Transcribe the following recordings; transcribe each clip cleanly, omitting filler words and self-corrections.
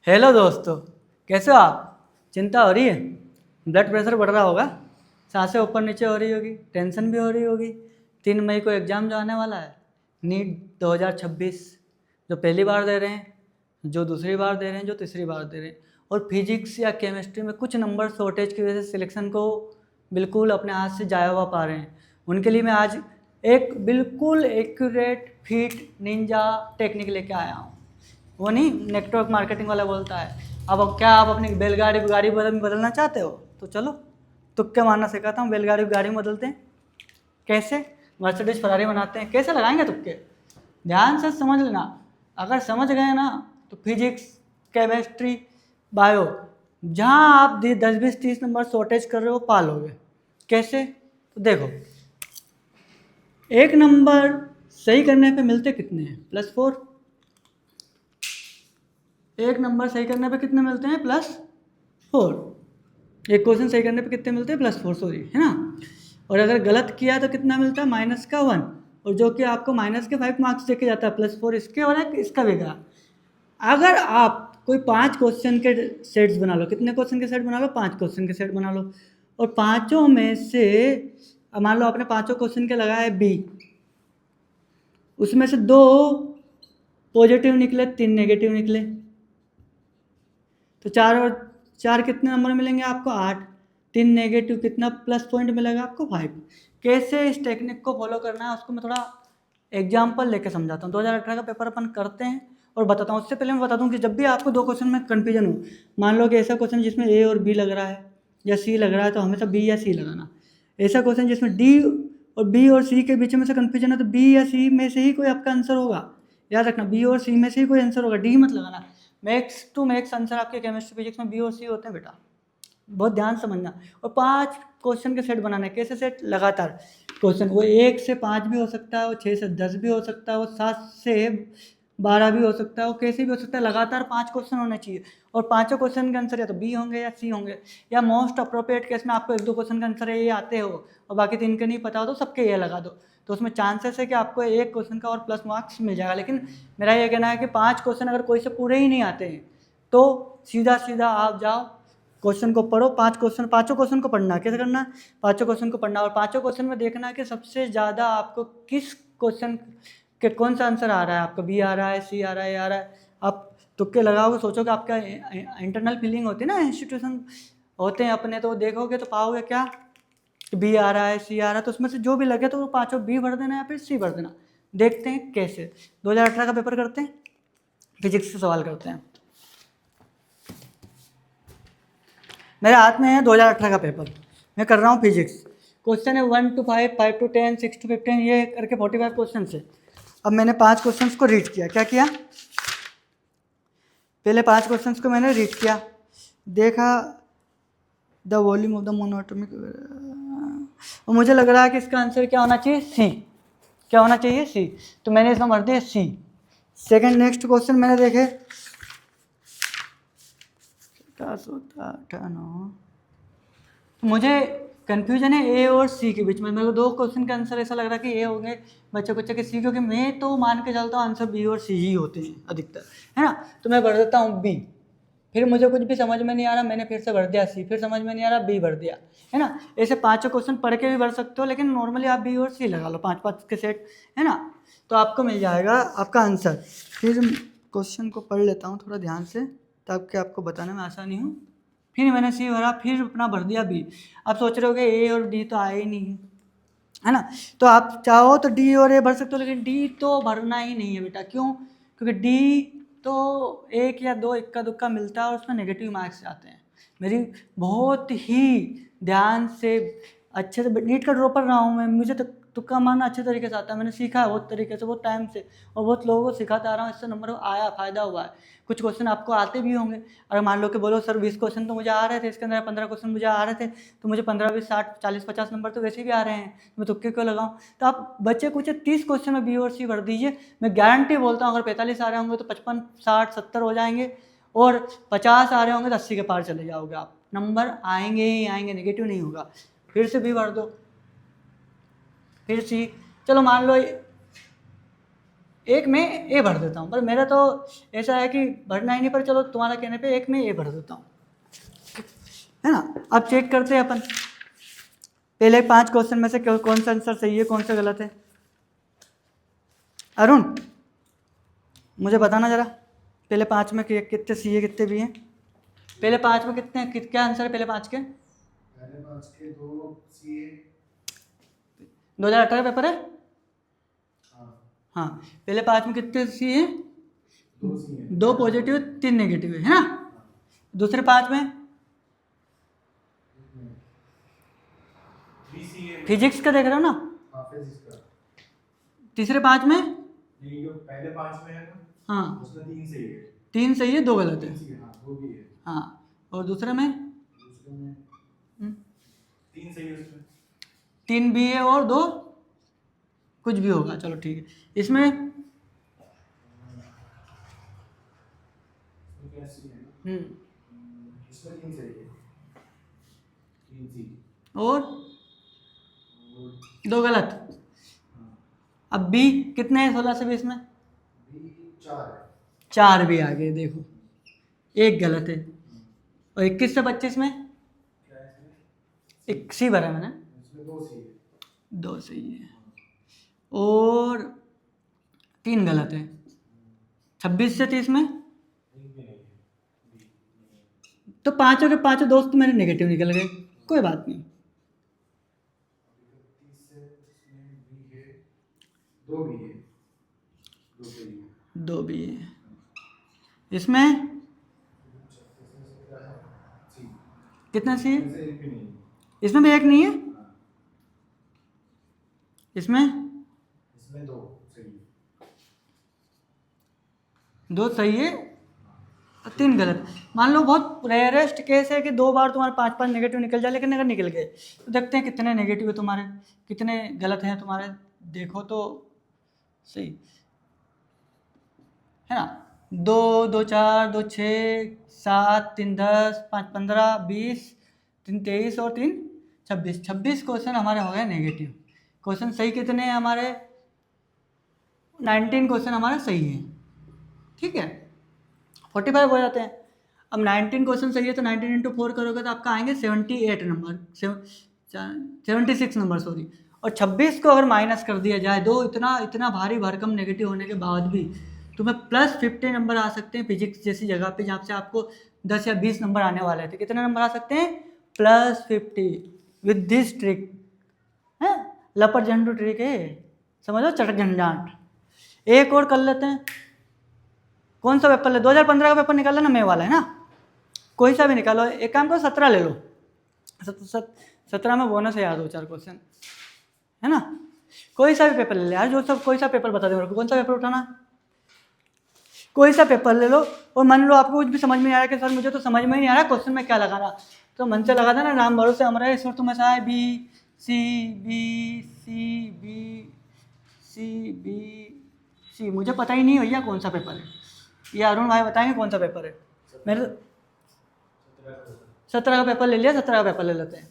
Hello दोस्तों, कैसे हो आप? चिंता हो रही है? ब्लड प्रेशर बढ़ रहा होगा, सांसें ऊपर नीचे हो रही होगी, टेंशन भी हो रही होगी। 3 मई को एग्ज़ाम जो आने वाला है, नीट 2026, जो पहली बार दे रहे हैं, जो दूसरी बार दे रहे हैं, जो तीसरी बार दे रहे हैं, और फिजिक्स या केमिस्ट्री में कुछ नंबर शॉर्टेज की वजह से सिलेक्शन को बिल्कुल अपने हाथ से जाया हुआ पा रहे हैं। उनके लिए मैं आज एक बिल्कुल एक्यूरेट फिट निंजा टेक्निक लेके आया हूँ। वो नहीं, नेटवर्क मार्केटिंग वाला बोलता है। अब क्या आप अपनी बैलगाड़ी गाड़ी बदलना चाहते हो? तो चलो तुक्के मारना सिखाता हूँ। बैलगाड़ी गाड़ी में बदलते हैं कैसे, मर्सिडीज फरारी बनाते हैं, कैसे लगाएंगे तुक्के? ध्यान से समझ लेना। अगर समझ गए ना तो फिजिक्स, केमिस्ट्री, बायो, जहाँ आप 10 20 30 नंबर शॉर्टेज कर रहे हो पा लोगे। कैसे? तो देखो, एक नंबर सही करने पे मिलते कितने हैं? +4। एक नंबर सही करने पे कितने मिलते हैं? +4। एक क्वेश्चन सही करने पे कितने मिलते हैं? +4, सॉरी, है ना। और अगर गलत किया तो कितना मिलता है? -1। और जो कि आपको -5 मार्क्स देके जाता है, +4 इसके और इसका भी गया। अगर आप कोई 5 क्वेश्चन के सेट्स बना लो, कितने क्वेश्चन के सेट बना लो? 5 क्वेश्चन के सेट बना लो, और पाँचों में से मान लो आपने 5 क्वेश्चन के लगाए बी, उसमें से 2 पॉजिटिव निकले, 3 नेगेटिव निकले, तो 4 और 4 कितने नंबर मिलेंगे आपको? 8। 3 नेगेटिव, कितना प्लस पॉइंट मिलेगा आपको? 5। कैसे इस टेक्निक को फॉलो करना है उसको मैं थोड़ा एग्जाम्पल लेके समझाता हूँ। 2018 का पेपर अपन करते हैं और बताता हूँ। उससे पहले मैं बता दूँ कि जब भी आपको 2 क्वेश्चन में कन्फ्यूजन हो, मान लो कि ऐसा क्वेश्चन जिसमें ए और बी लग रहा है या सी लग रहा है, तो हमेशा बी या सी लगाना। ऐसा क्वेश्चन जिसमें डी और बी और सी के बीच में से कन्फ्यूजन है, तो बी या सी में से ही कोई आपका आंसर होगा। याद रखना, बी और सी में से ही कोई आंसर होगा, डी मत लगाना। मैक्स टू मैक्स आंसर आपके केमिस्ट्री फिजिक्स में बी और सी होते हैं बेटा, बहुत ध्यान समझना। और 5 क्वेश्चन के सेट बनाना है। कैसे सेट? लगातार क्वेश्चन, वो 1 से 5 भी हो सकता है, वो 6 से 10 भी हो सकता है, वो 7 से 12 भी हो सकता है, वो कैसे भी हो सकता है। लगातार 5 क्वेश्चन होने चाहिए, और पाँचों क्वेश्चन के आंसर या तो बी होंगे या सी होंगे, या मोस्ट अप्रोप्रिएट केस में आपको 1 2 क्वेश्चन का आंसर ये आते हो और बाकी 3 के नहीं पता हो तो सबके ये लगा दो, तो उसमें चांसेस है कि आपको 1 क्वेश्चन का और प्लस मार्क्स मिल जाएगा। लेकिन मेरा ये कहना है कि 5 क्वेश्चन अगर कोई से पूरे ही नहीं आते हैं तो सीधा सीधा आप जाओ, क्वेश्चन को पढ़ो। 5 क्वेश्चन, पाँचों क्वेश्चन को पढ़ना। कैसे करना? 5 क्वेश्चन को पढ़ना, और 5 क्वेश्चन में देखना है कि सबसे ज़्यादा आपको किस क्वेश्चन के कौन सा आंसर आ रहा है। आपका बी आ रहा है, सी आ रहा है, ए आ रहा है। आप तुक्के लगाओगे, सोचोगे, आपका इंटरनल फीलिंग होती है ना, इंस्टीट्यूशन होते हैं अपने, तो देखोगे तो पाओगे क्या, बी आ रहा है, सी आ रहा है, तो उसमें से जो भी लगे तो वो पाँचों बी भर देना या फिर सी भर देना। देखते हैं कैसे। 2018 का पेपर करते हैं, फिजिक्स से सवाल करते हैं। मेरे हाथ में है 2018 का पेपर, मैं कर रहा हूँ फिजिक्स। क्वेश्चन है 1 to 5, 5 to 10, 6 to 15, ये करके 45 क्वेश्चन है। अब मैंने 5 क्वेश्चंस को रीड किया। क्या किया? पहले 5 क्वेश्चंस को मैंने रीड किया, देखा the volume of the monoatomic, और मुझे लग रहा है कि इसका आंसर क्या होना चाहिए? सी। क्या होना चाहिए? सी। तो मैंने इसमें भर दिया सी। सेकंड नेक्स्ट क्वेश्चन मैंने देखे, 58, मुझे कन्फ्यूजन है ए और सी के बीच में। मेरे को 2 क्वेश्चन का आंसर ऐसा लग रहा है कि ए होंगे, बच्चे कुछ के सी, क्योंकि मैं तो मान के चलता हूँ आंसर बी और सी ही होते हैं अधिकतर, है ना। तो मैं भर देता हूँ बी। फिर मुझे कुछ भी समझ में नहीं आ रहा, मैंने फिर से भर दिया सी, फिर समझ में नहीं आ रहा, बी भर दिया, है ना। ऐसे 5 क्वेश्चन पढ़ के भी भर सकते हो, लेकिन नॉर्मली आप बी और सी लगा लो, 5 के सेट, है ना, तो आपको मिल जाएगा आपका आंसर। फिर क्वेश्चन को पढ़ लेता हूँ थोड़ा ध्यान से, ताकि आपको बताने में आसानी हो। फिर मैंने सी भरा, फिर अपना भर दिया बी। आप सोच रहे हो कि ए और डी तो आए ही नहीं है ना, तो आप चाहो तो डी और ए भर सकते हो, लेकिन डी तो भरना ही नहीं है बेटा। क्यों? क्योंकि डी तो 1 या 2 इक्का दुक्का मिलता है और उसमें नेगेटिव मार्क्स आते हैं। मेरी बहुत ही ध्यान से अच्छे से नीट का ड्रॉपर रहा हूँ मैं, मुझे तो तुक्का मारना अच्छे तरीके से आता है। मैंने सीखा है बहुत तरीके से, बहुत टाइम से, और बहुत लोगों को सिखाता आ रहा हूँ, इससे नंबर आया, फ़ायदा हुआ है। कुछ क्वेश्चन आपको आते भी होंगे। अगर मान लो कि बोलो सर 20 क्वेश्चन तो मुझे आ रहे थे, इसके अंदर 15 क्वेश्चन मुझे आ रहे थे, तो मुझे 15 20 60 40 50 नंबर तो वैसे भी आ रहे हैं, तो मैं तुक्के क्यों लगाऊं? तो आप बच्चे कुछ 30 क्वेश्चन में बी और सी भर दीजिए, मैं गारंटी बोलता हूँ अगर 45 आ रहे होंगे तो 55 60 70 हो जाएंगे, और 50 आ रहे होंगे तो 80 के पार चले जाओगे आप। नंबर आएंगे ही आएंगे, नेगेटिव नहीं होगा। फिर से बी भर दो, फिर सी। चलो मान लो एक में ए भर देता हूँ, पर मेरा तो ऐसा है कि भरना ही नहीं, पर चलो तुम्हारा कहने पे एक में ए भर देता हूँ, है ना। अब चेक करते हैं अपन पहले 5 क्वेश्चन में से कौन सा आंसर सही है कौन सा गलत है। अरुण मुझे बताना जरा, पहले 5 में कितने सी है कितने बी हैं। पहले 5 में कितने क्या आंसर है पहले 5 के? पहले 5 के 2 सी है। 2018 पेपर है। हाँ पहले 5 में कितने सी है? 2 सी है, 2 पॉजिटिव 3 नेगेटिव है ना। दूसरे 5 में 3 सी है। फिजिक्स का देख रहे हो ना। हाँ फिजिक्स का। तीसरे 5 में नहीं, जो पहले 5 में है ना, हाँ उसमें 3 सही है। 3 सही है 2 गलत है। 3 सी है, हाँ वो भी है। हाँ और दूसरे में 3 सही है, उसमें 3 बी है और 2 कुछ भी होगा, चलो ठीक है। इसमें क्या सी है? इसमें 3 सही है, 3 सी और 2 गलत। अब बी कितने हैं 16 से 20 में? बी 4 है। 4 भी आ गए, देखो एक गलत है। और 21 से 25 में क्या है इसमें? एक सी भरा मैंने, इसमें 2 सी है। 2 सही है और 3 गलत है। 26 से 30 में एक भी नहीं है, बी नहीं है। तो पांचों के पांचों दोस्त मेरे नेगेटिव निकल गए, कोई बात नहीं। 30 से इसमें बी है, 2 बी है, 2 सही है। 2 भी है। इसमें कितना सी है? इसमें एक भी नहीं है। इसमें भी एक नहीं है। इसमें इसमें 2 सही है। 2 सही है और 3 गलत। मान लो बहुत रेयरेस्ट केस है कि 2 बार तुम्हारे 5 नेगेटिव निकल जाए, लेकिन अगर निकल गए तो देखते हैं कितने नेगेटिव है तुम्हारे, कितने गलत हैं तुम्हारे, देखो तो सही है ना। 2 2 4 2 6 7 3 10 5 15 20 3 23 और 3 26। 26 क्वेश्चन हमारे हो गए नेगेटिव। क्वेश्चन सही कितने हैं हमारे? 19 क्वेश्चन हमारे सही हैं, ठीक है। 45 हो जाते हैं। अब 19 क्वेश्चन सही है तो 19 इंटू 4 करोगे तो आपका आएंगे 78 नंबर, 76 नंबर सॉरी। और 26 को अगर माइनस कर दिया जाए, दो इतना इतना भारी भरकम नेगेटिव होने के बाद भी तुम्हें +50 नंबर आ सकते हैं फिजिक्स जैसी जगह पे, जहाँ से आपको 10 या 20 नंबर आने वाले थे। कितने नंबर आ सकते हैं? +50 विद दिस ट्रिक है, लपर झंडू ट्रिक है, समझो, चटक झंझाट। एक और कर लेते हैं। कौन सा पेपर ले? 2015 का पेपर निकाला ना, मैं वाला है ना, कोई सा भी निकालो। एक काम करो 17 ले लो, 17 में बोनस है यार 2-4 क्वेश्चन, है ना। कोई सा भी पेपर ले ले यार, जो सब कोई सा पेपर बता दे मेरे को, कौन सा पेपर उठाना। कोई सा पेपर ले लो और मान लो आपको कुछ भी समझ में नहीं आ रहा कि सर मुझे तो समझ में नहीं आ रहा क्वेश्चन में क्या लगाना, तो मन से लगा देना राम भरोसे हमारा ईश्वर तुम ऐसा है B C B C B C B C. मुझे पता ही नहीं भैया कौन सा पेपर है, ये अरुण भाई बताएंगे कौन सा पेपर है। मेरे 17 का पेपर ले लिया, 17 का पेपर ले लेते हैं।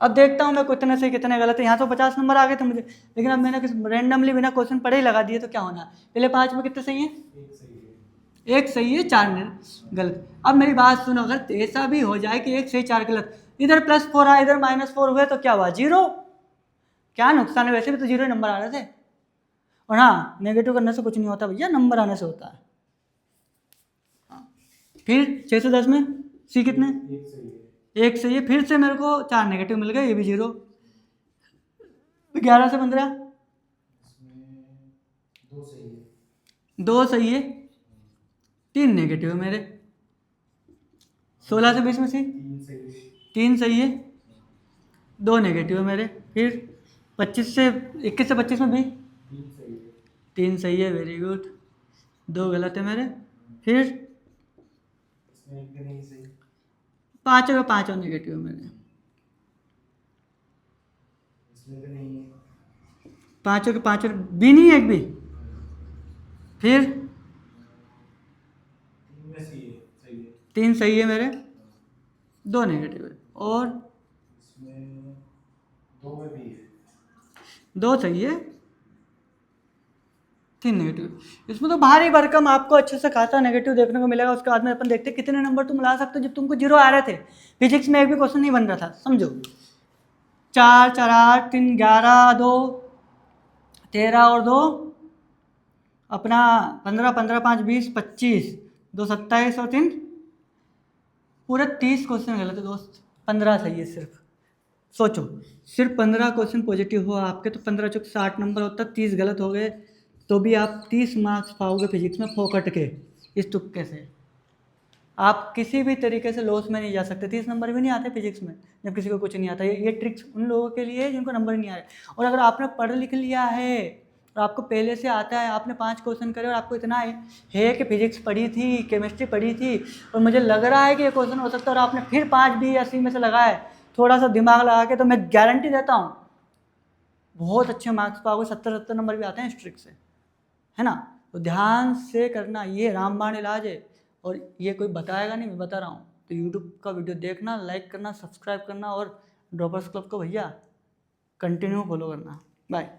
अब देखता हूँ मैं कितने से कितने गलत है। यहाँ तो 50 नंबर आ गए थे मुझे, लेकिन अब मैंने रैंडमली बिना क्वेश्चन पढ़े ही लगा दिए तो क्या होना। पहले 5 में कितने सही हैं? एक सही है 4 गलत। अब मेरी बात सुनो, अगर ऐसा भी हो जाए कि एक सही 4 गलत, इधर +4 आए इधर -4 हुए तो क्या हुआ? 0। क्या नुकसान है? वैसे भी तो 0 नंबर आ रहे थे। और हाँ, नेगेटिव करने से कुछ नहीं होता भैया, नंबर आने से होता है। फिर 6 से 10 में सी कितने? एक सही है। फिर से मेरे को 4 नेगेटिव मिल गए, ये भी 0। 11 से 15 2 सही है 3 नेगेटिव है मेरे। 16 से 20 में से 3 सही है 2 नेगेटिव है मेरे। फिर 21 से 25 में भी 3 सही है, वेरी गुड। 2 गलत है मेरे। फिर 5 का 5 और नेगेटिव है मेरे। 5 के 5 और भी नहीं है एक भी। फिर 3 सही है मेरे, 2 नेगेटिव है। और 2 सही है 3 नेगेटिव। इसमें तो भारी भरकम आपको अच्छे से खासा नेगेटिव देखने को मिलेगा। उसके बाद में अपन देखते हैं कितने नंबर तुम ला सकते हो जब तुमको 0 आ रहे थे। फिजिक्स में एक भी क्वेश्चन नहीं बन रहा था, समझो। 4 4 8 3 11 2 13 और 2 अपना 15 15 5 20 25 2 27 और 3 पूरे 30 क्वेश्चन गलत है दोस्त। 15 सही है सिर्फ। सोचो, सिर्फ 15 क्वेश्चन पॉजिटिव हुआ आपके, तो 15 चौक 60 नंबर होता, 30 गलत हो गए, तो भी आप 30 मार्क्स पाओगे फिजिक्स में फोकट के, इस तुक्के से। आप किसी भी तरीके से लॉस में नहीं जा सकते। 30 नंबर भी नहीं आते फिजिक्स में जब किसी को कुछ नहीं आता। ये ट्रिक्स उन लोगों के लिए है जिनको नंबर नहीं आए। और अगर आपने पढ़ लिख लिया है और आपको पहले से आता है, आपने 5 क्वेश्चन करे और आपको इतना है कि फिजिक्स पढ़ी थी, केमिस्ट्री पढ़ी थी और मुझे लग रहा है कि ये क्वेश्चन हो सकता है, और आपने फिर 5 भी 80 में से लगाए थोड़ा सा दिमाग लगा के, तो मैं गारंटी देता हूँ बहुत अच्छे मार्क्स पाओगे। 70 नंबर भी आते हैं इस ट्रिक से, है ना। तो ध्यान से करना, ये रामबाण इलाज है और ये कोई बताएगा नहीं, मैं बता रहा हूँ। तो यूट्यूब का वीडियो देखना, लाइक करना, सब्सक्राइब करना और ड्रॉपर्स क्लब को भैया कंटिन्यू फॉलो करना। बाय।